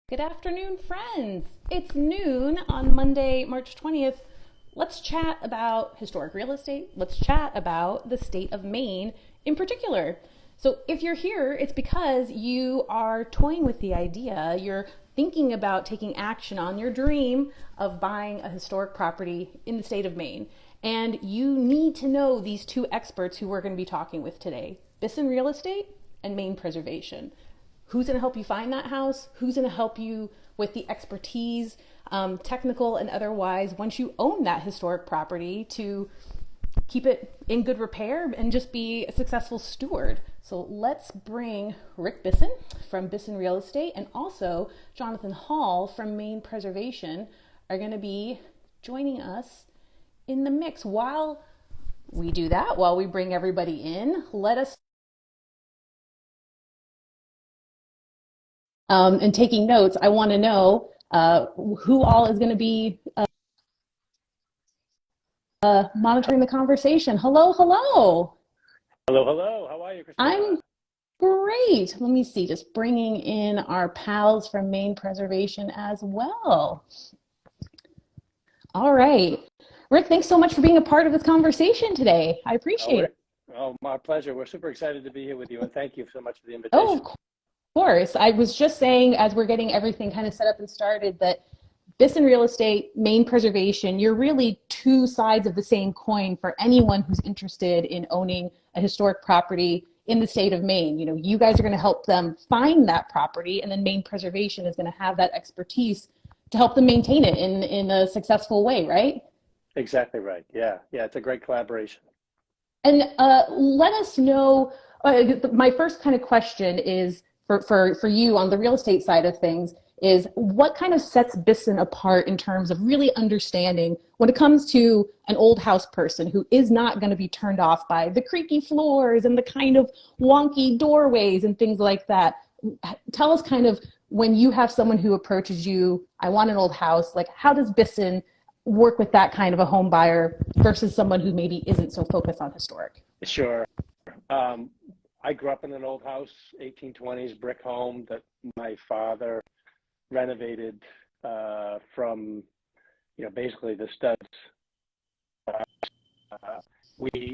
Good afternoon, friends. It's noon on Monday, March 20th. Let's chat about historic real estate. Let's chat about the state of Maine in particular. So if you're here, it's because you are toying with the idea. You're thinking about taking action on your dream of buying a historic property in the state of Maine. And you need to know these two experts who we're going to be talking with today, Bisson Real Estate and Maine Preservation. Who's going to help you find that house? Who's going to help you with the expertise, technical and otherwise, once you own that historic property to keep it in good repair and just be a successful steward? So let's bring Rick Bisson from Bisson Real Estate and also Jonathan Hall from Maine Preservation are going to be joining us in the mix. While we do that, while we bring everybody in, let us and taking notes, I want to know who all is going to be monitoring the conversation. Hello, hello. Hello, hello. How are you, Christina? I'm great. Let me see, just bringing in our pals from Maine Preservation as well. All right. Rick, thanks so much for being a part of this conversation today. I appreciate it. Oh, my pleasure. We're super excited to be here with you, and thank you so much for the Oh, invitation. of course. I was just saying, as we're getting everything kind of set up and started, that Bisson Real Estate, Maine Preservation, you're really two sides of the same coin for anyone who's interested in owning a historic property in the state of Maine. You know, you guys are going to help them find that property, and then Maine Preservation is going to have that expertise to help them maintain it in a successful way, right? Exactly right. Yeah, it's a great collaboration. And let us know, my first kind of question is for you on the real estate side of things is what kind of sets Bisson apart in terms of really understanding when it comes to an old house person who is not going to be turned off by the creaky floors and the kind of wonky doorways and things like that. Tell us kind of when you have someone who approaches you, I want an old house, like how does Bisson work with that kind of a home buyer versus someone who maybe isn't so focused on historic? Sure. Um, I grew up in an old house, 1820s brick home that my father renovated from, basically the studs.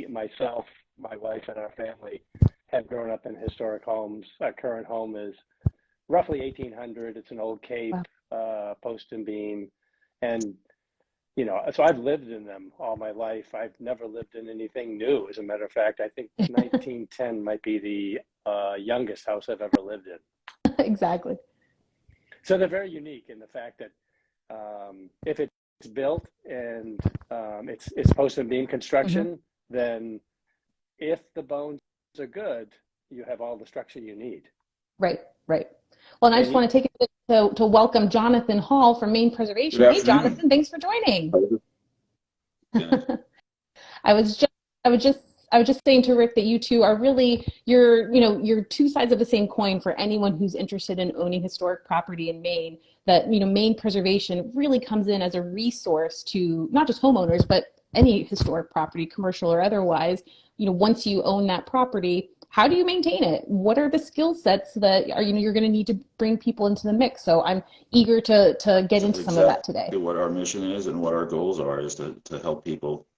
Myself, my wife, and our family have grown up in historic homes. Our current home is roughly 1800. It's an old cape, post and beam, and so I've lived in them all my life. I've never lived in anything new. As a matter of fact, I think 1910 might be the youngest house I've ever lived in. Exactly. So they're very unique in the fact that if it's built and it's post and beam construction, then if the bones are good, you have all the structure you need. Right. Well, and I just want to take a minute to welcome Jonathan Hall from Maine Preservation. Good Hey, afternoon. Jonathan, thanks for joining. Yeah. I was just saying to Rick that you two are really you're two sides of the same coin for anyone who's interested in owning historic property in Maine. That Maine Preservation really comes in as a resource to not just homeowners but any historic property, commercial or otherwise. Once you own that property, how do you maintain it? What are the skill sets that you're going to need to bring people into the mix? So I'm eager to get into some of that today. What our mission is and what our goals are is to help people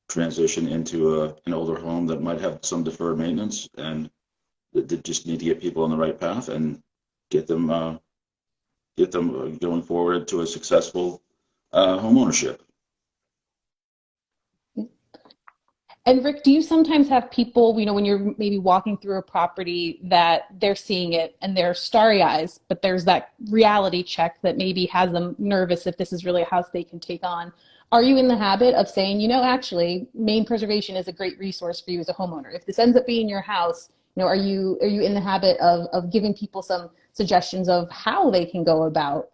transition into an older home that might have some deferred maintenance and that just need to get people on the right path and get them going forward to a successful home ownership. And Rick, do you sometimes have people, when you're maybe walking through a property that they're seeing it and they're starry eyes, but there's that reality check that maybe has them nervous if this is really a house they can take on? Are you in the habit of saying, actually, Maine Preservation is a great resource for you as a homeowner? If this ends up being your house, are you in the habit of giving people some suggestions of how they can go about,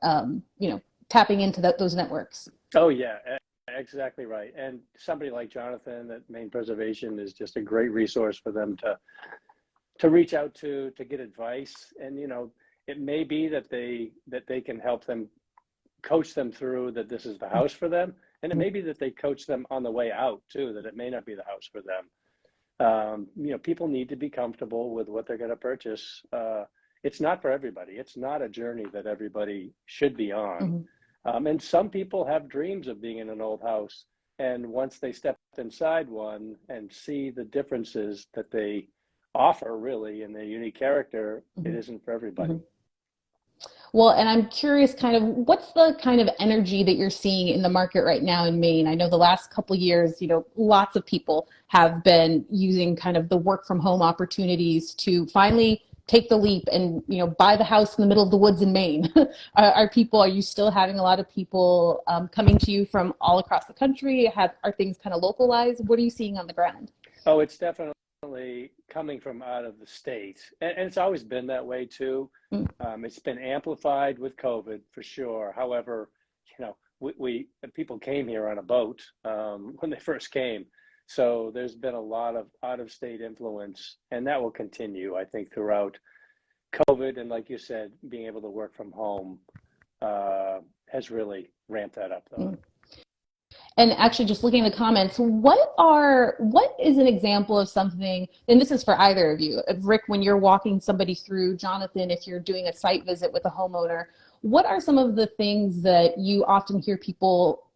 tapping into those networks? Oh, yeah. Exactly right. And somebody like Jonathan at Maine Preservation is just a great resource for them to reach out to get advice. And it may be that they can help them coach them through that this is the house for them. And it may be that they coach them on the way out too, that it may not be the house for them. People need to be comfortable with what they're going to purchase. it's not for everybody. It's not a journey that everybody should be on. Mm-hmm. And some people have dreams of being in an old house. And once they step inside one and see the differences that they offer really in their unique character, Mm-hmm. it isn't for everybody. Mm-hmm. Well, and I'm curious, kind of, what's the kind of energy that you're seeing in the market right now in Maine? I know the last couple of years, lots of people have been using kind of the work from home opportunities to finally take the leap and, buy the house in the middle of the woods in Maine. Are you still having a lot of people coming to you from all across the country? Are things kind of localized? What are you seeing on the ground? Oh, it's definitely coming from out of the state, and it's always been that way too. It's been amplified with COVID for sure. However, we people came here on a boat when they first came, so there's been a lot of out-of-state influence, and that will continue, I think, throughout COVID. And like you said, being able to work from home has really ramped that up, though. And actually, just looking at the comments, what is an example of something, and this is for either of you, Rick, when you're walking somebody through, Jonathan, if you're doing a site visit with a homeowner, what are some of the things that you often hear people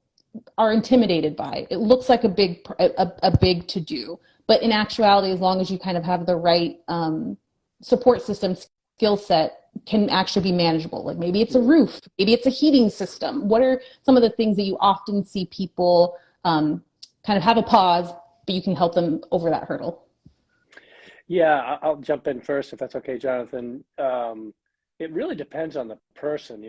are intimidated by? It looks like a big to-do, but in actuality, as long as you kind of have the right support system, skill set, can actually be manageable. Like maybe it's a roof, maybe it's a heating system. What are some of the things that you often see people kind of have a pause, but you can help them over that hurdle? Yeah, I'll jump in first if that's okay, Jonathan. It really depends on the person.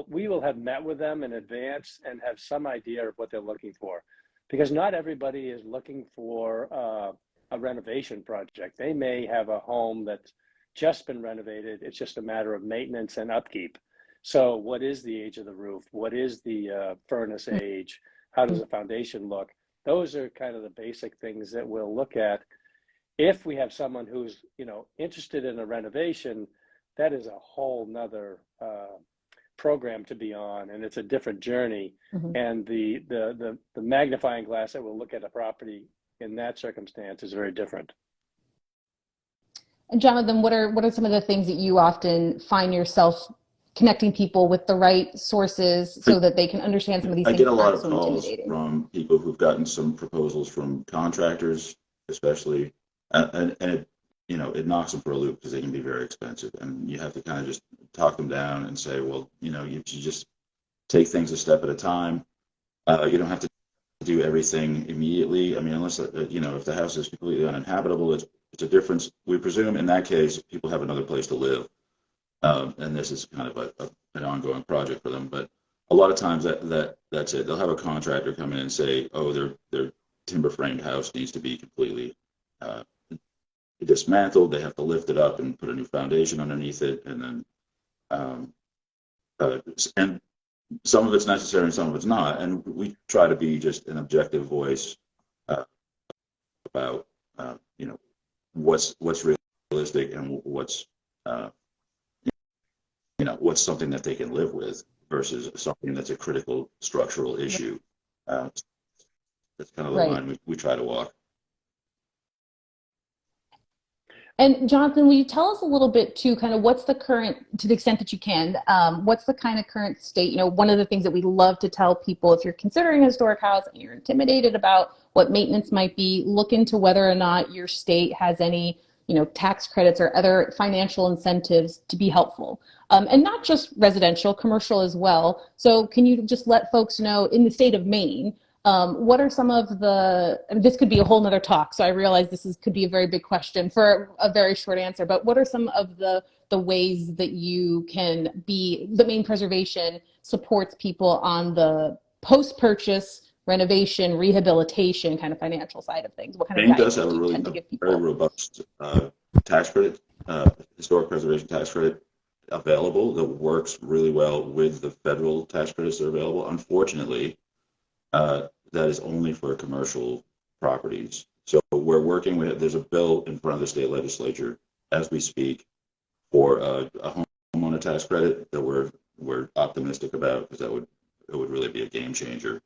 We will have met with them in advance and have some idea of what they're looking for, because not everybody is looking for a renovation project. They may have a home that's just been renovated. It's just a matter of maintenance and upkeep. So what is the age of the roof? What is the furnace age? How does the foundation look? Those are kind of the basic things that we'll look at. If we have someone who's interested in a renovation, that is a whole nother program to be on, and it's a different journey. Mm-hmm. And the magnifying glass that will look at a property in that circumstance is very different. And Jonathan, what are some of the things that you often find yourself connecting people with the right sources so that they can understand some of these things? I get a lot of calls from people who've gotten some proposals from contractors, especially, and it knocks them for a loop because they can be very expensive, and you have to kind of just talk them down and say, well, you should just take things a step at a time. You don't have to do everything immediately. I mean, unless if the house is completely uninhabitable, it's a difference. We presume in that case people have another place to live, and this is kind of an ongoing project for them. But a lot of times that's it. They'll have a contractor come in and say, oh, their timber framed house needs to be completely dismantled. They have to lift it up and put a new foundation underneath it, and then and some of it's necessary and some of it's not. And we try to be just an objective voice about what's realistic and what's something that they can live with versus something that's a critical structural issue. That's kind of the line we try to walk. And Jonathan, will you tell us a little bit too, kind of what's the current, to the extent that you can, what's the kind of current state? One of the things that we love to tell people, if you're considering a historic house and you're intimidated about what maintenance might be, look into whether or not your state has any, tax credits or other financial incentives to be helpful. And not just residential, commercial as well. So can you just let folks know, in the state of Maine, what are some of this could be a whole nother talk, so I realize could be a very big question for a very short answer, but what are some of the ways that the Maine Preservation supports people on the post-purchase renovation, rehabilitation kind of financial side of things? What kind of guidance do you tend to give people? Very robust tax credit, historic preservation tax credit available that works really well with the federal tax credits that are available. Unfortunately, that is only for commercial properties. So we're working with, there's a bill in front of the state legislature as we speak for a homeowner tax credit that we're optimistic about, because it would really be a game changer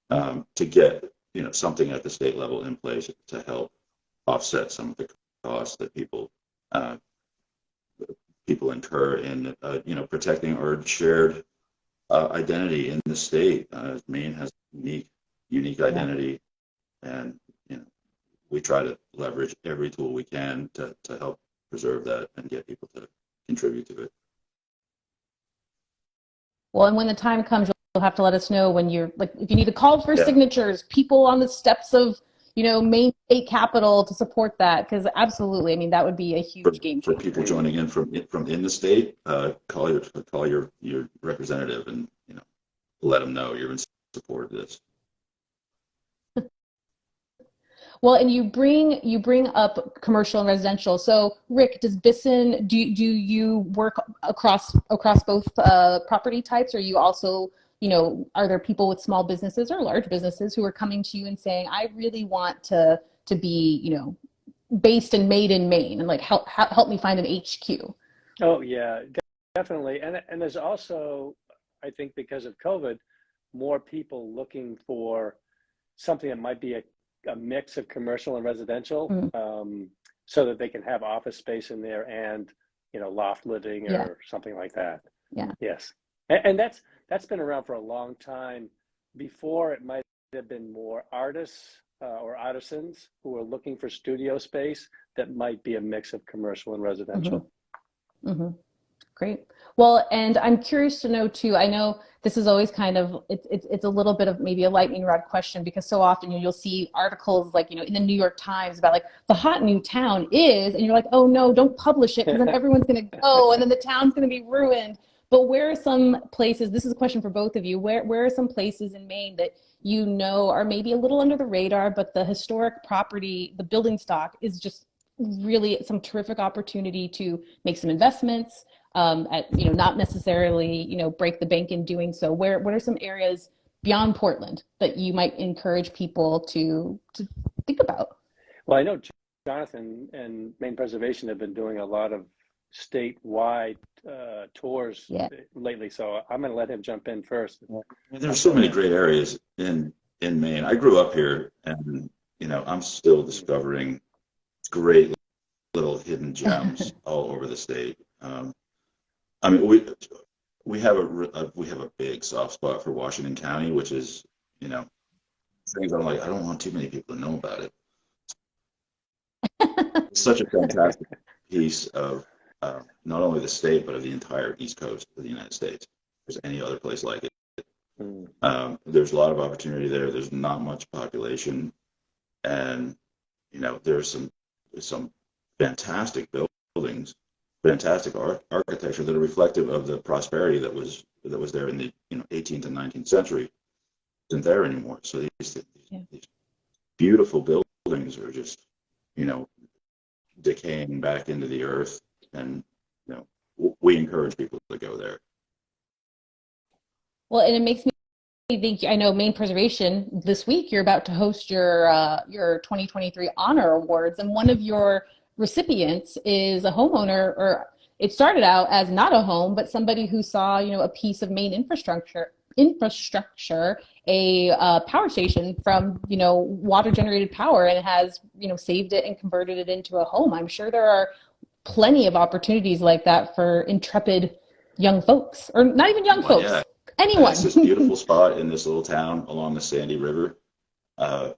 to get something at the state level in place to help offset some of the costs that people people incur in, protecting our shared identity in the state. Maine has unique identity, and we try to leverage every tool we can to help preserve that and get people to contribute to it. Well, and when the time comes, you'll have to let us know when you're like, if you need to call for signatures, people on the steps of, Maine State Capitol to support that. Because absolutely, I mean, that would be a huge game changer. For people joining in from in the state, call your representative and let them know you're in support of this. Well, and you bring up commercial and residential. So, Rick, does Bisson do you work across both property types? Or you also, are there people with small businesses or large businesses who are coming to you and saying, I really want to be, based and made in Maine, and like help me find an HQ? Oh yeah, definitely. And there's also, I think, because of COVID, more people looking for something that might be a mix of commercial and residential, so that they can have office space in there and loft living or something like that. Yes, and that's been around for a long time. Before, it might have been more artists or artisans who are looking for studio space that might be a mix of commercial and residential. Great. Well, and I'm curious to know too, I know this is always kind of, it's a little bit of maybe a lightning rod question, because so often you'll see articles like, in the New York Times about like the hot new town is, and you're like, oh no, don't publish it, because then everyone's going to go and then the town's going to be ruined. But where are some places, this is a question for both of you, where are some places in Maine that are maybe a little under the radar, but the historic property, the building stock is just really some terrific opportunity to make some investments, not necessarily, break the bank in doing so. What are some areas beyond Portland that you might encourage people to think about? Well, I know Jonathan and Maine Preservation have been doing a lot of statewide tours lately, so I'm going to let him jump in first. There's so many great areas in Maine. I grew up here, and I'm still discovering great little hidden gems all over the state. I mean, we have a big soft spot for Washington County, which is, things I'm like, I don't want too many people to know about it. It's such a fantastic piece of not only the state, but of the entire East Coast of the United States. There's any other place like it. There's a lot of opportunity there. There's not much population, and there's some fantastic buildings, fantastic architecture that are reflective of the prosperity that was there in the 18th and 19th century. Isn't there anymore. So these beautiful buildings are just decaying back into the earth, and we encourage people to go there. Well, and it makes me think, I know Maine Preservation, this week you're about to host your 2023 Honor Awards, and one of your recipients is a homeowner, or it started out as not a home, but somebody who saw, a piece of Maine infrastructure, a power station from, water generated power, and it has, saved it and converted it into a home. I'm sure there are plenty of opportunities like that for intrepid young folks, or not even young folks. Yeah. Anyone. It's this beautiful spot in this little town along the Sandy River. I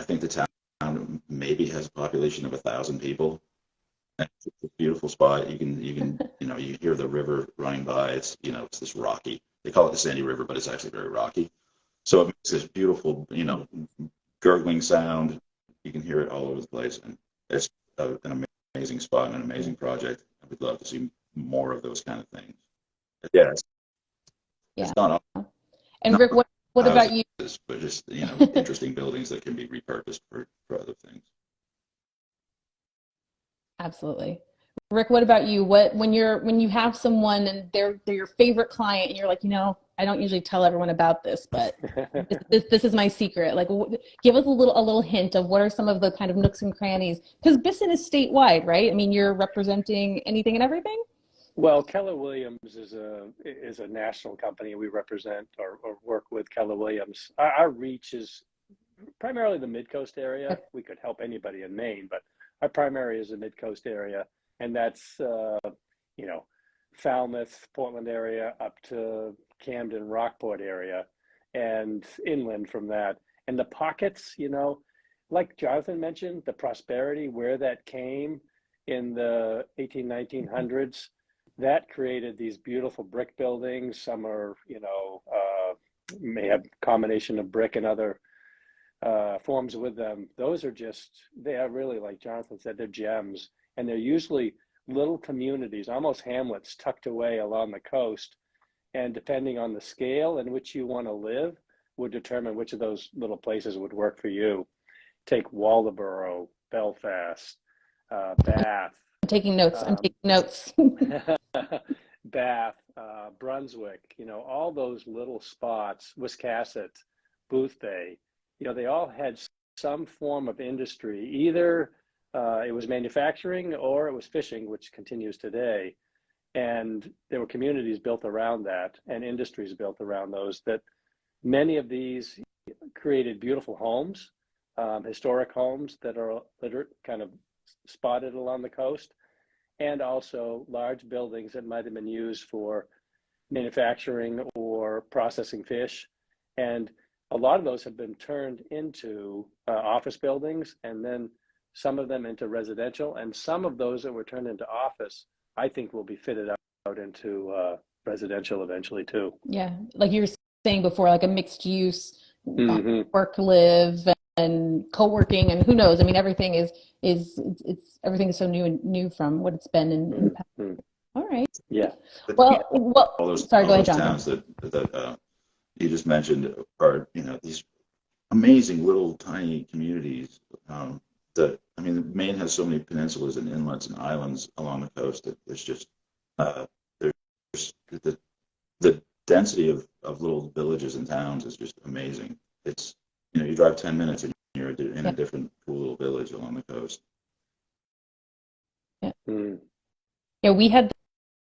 think the town maybe has a population of 1,000 people. It's a beautiful spot. You can you hear the river running by. It's it's this rocky. They call it the Sandy River, but it's actually very rocky. So it makes this beautiful gurgling sound. You can hear it all over the place, and it's an amazing spot and an amazing project. I would love to see more of those kind of things. Yeah. It's not. And Rick, what about you? But just interesting buildings that can be repurposed for other things. Absolutely. Rick, what about you? When you have someone and they're your favorite client, and you're like, I don't usually tell everyone about this, but this is my secret. Like, give us a little hint of what are some of the kind of nooks and crannies, because Bisson is statewide, right? I mean, you're representing anything and everything. Well, Keller Williams is a national company. We represent or work with Keller Williams. Our reach is primarily the Midcoast area. Okay. We could help anybody in Maine, but our primary is the Midcoast area, and that's you know, Falmouth, Portland area up to Camden, Rockport area, and inland from that. And the pockets, you know, like Jonathan mentioned, the prosperity, where that came in the 1900s, that created these beautiful brick buildings. Some are, you know, may have combination of brick and other forms with them. Those are just, they are really, like Jonathan said, they're gems. And they're usually little communities, almost hamlets tucked away along the coast. And depending on the scale in which you want to live would determine which of those little places would work for you. Take Waldoboro, Belfast, Bath. I'm taking notes. I'm taking notes. Bath, Brunswick, you know, all those little spots, Wiscasset, Boothbay, you know, they all had some form of industry. Either it was manufacturing or it was fishing, which continues today. And there were communities built around that and industries built around those, that many of these created beautiful homes, historic homes that are kind of spotted along the coast, and also large buildings that might have been used for manufacturing or processing fish. And a lot of those have been turned into office buildings, and then some of them into residential, and some of those that were turned into office, I think, will be fitted out into residential eventually too. Yeah, like you were saying before, like a mixed use, Mm-hmm. work, live, and co-working, and who knows? I mean, everything is everything is so new from what it's been in the past. Mm-hmm. All right. Yeah. Well, sorry, go ahead, John. Towns that you just mentioned are, you know, these amazing little tiny communities. That, I mean, Maine has so many peninsulas and inlets and islands along the coast that there's just there's the density of little villages and towns is just amazing. It's, you know, you drive 10 minutes and you're in a different cool little village along the coast. Yeah. Mm. Yeah, we had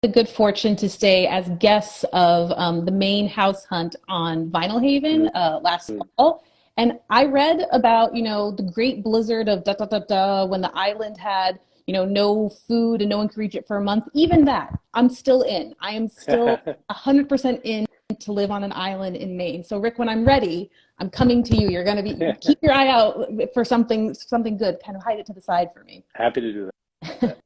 the good fortune to stay as guests of the Maine house hunt on Vinyl Haven last fall. And I read about, you know, the great blizzard of when the island had, you know, no food and no one could reach it for a month. Even that, I'm still in. I am still 100% in to live on an island in Maine. So Rick, when I'm ready, I'm coming to you. You're going to be, keep your eye out for something good, kind of hide it to the side for me. Happy to do that.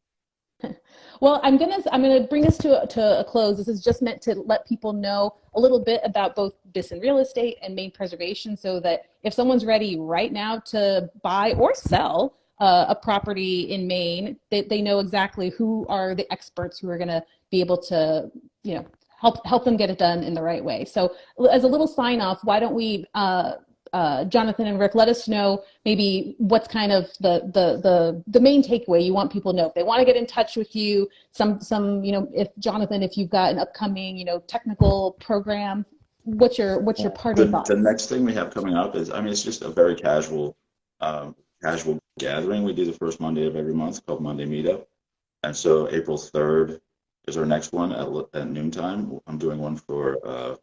Well, I'm gonna bring us to a close. This is just meant to let people know a little bit about both Bisson real estate and Maine preservation, so that if someone's ready right now to buy or sell a property in Maine, they know exactly who are the experts who are going to be able to, you know, help them get it done in the right way. So, as a little sign off, why don't we? Jonathan and Rick, let us know maybe what's kind of the main takeaway you want people to know. If they want to get in touch with you, some you know, if Jonathan, if you've got an upcoming, you know, technical program, what's your party thoughts? The next thing we have coming up is, I mean, it's just a very casual gathering. We do the first Monday of every month called Monday Meetup. And so April 3rd is our next one at noontime. I'm doing one for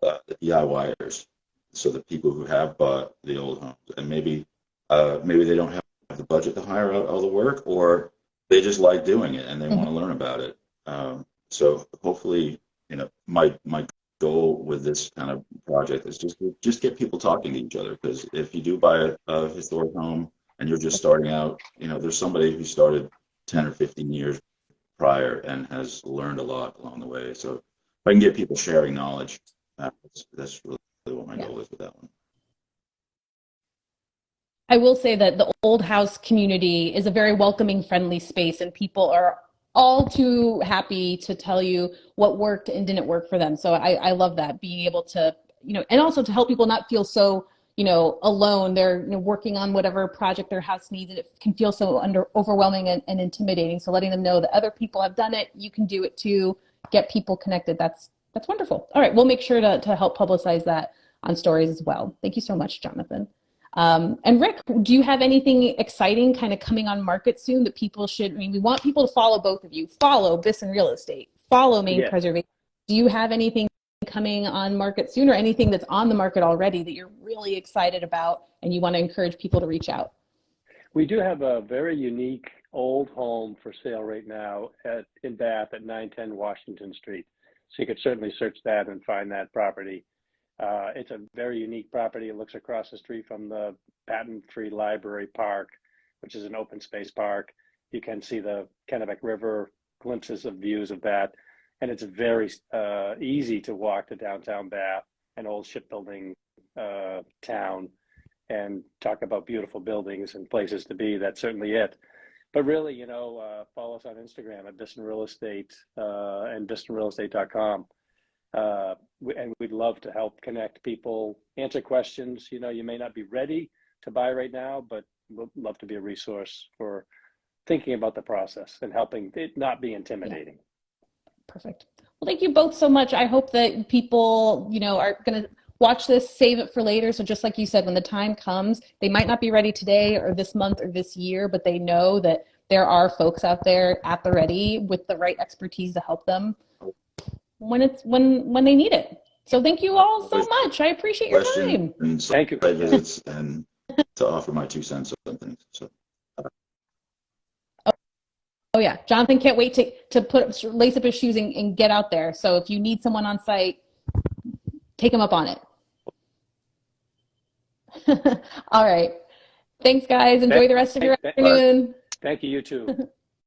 the DIYers. So the people who have bought the old homes, and maybe they don't have the budget to hire out all the work, or they just like doing it and they want to learn about it. So hopefully, you know, my goal with this kind of project is just get people talking to each other. Because if you do buy a historic home and you're just starting out, you know, there's somebody who started 10 or 15 years prior and has learned a lot along the way. So if I can get people sharing knowledge, that's really what my goal is with that one. I will say that the old house community is a very welcoming, friendly space, and people are all too happy to tell you what worked and didn't work for them. So I love that, being able to, you know, and also to help people not feel so, you know, alone. They're, you know, working on whatever project their house needs, and it can feel so overwhelming and intimidating. So letting them know that other people have done it, you can do it too. Get people connected. That's wonderful. All right, we'll make sure to help publicize that on stories as well. Thank you so much, Jonathan. And Rick, do you have anything exciting kind of coming on market soon that people should, I mean, we want people to follow both of you. Follow Bisson Real Estate, follow Maine Preservation. Do you have anything coming on market soon, or anything that's on the market already that you're really excited about and you want to encourage people to reach out? We do have a very unique old home for sale right now in Bath at 910 Washington Street. So you could certainly search that and find that property. It's a very unique property. It looks across the street from the patent-free library park, which is an open space park. You can see the Kennebec River, glimpses of views of that. And it's very easy to walk to downtown Bath, an old shipbuilding town, and talk about beautiful buildings and places to be. That's certainly it. But really, you know, follow us on Instagram at Bisson Real Estate and BissonRealEstate.com. And we'd love to help connect people, answer questions. You know, you may not be ready to buy right now, but we'd love to be a resource for thinking about the process and helping it not be intimidating. Yeah. Perfect. Well, thank you both so much. I hope that people, you know, are going to watch this, save it for later. So just like you said, when the time comes, they might not be ready today or this month or this year, but they know that there are folks out there at the ready with the right expertise to help them when they need it. So thank you all so much. I appreciate your time. And thank you. Visits and to offer my 2 cents on things. So. Oh yeah, Jonathan can't wait to lace up his shoes and get out there. So if you need someone on site, take him up on it. All right. Thanks, guys. Enjoy the rest of your afternoon. Thank you, you too.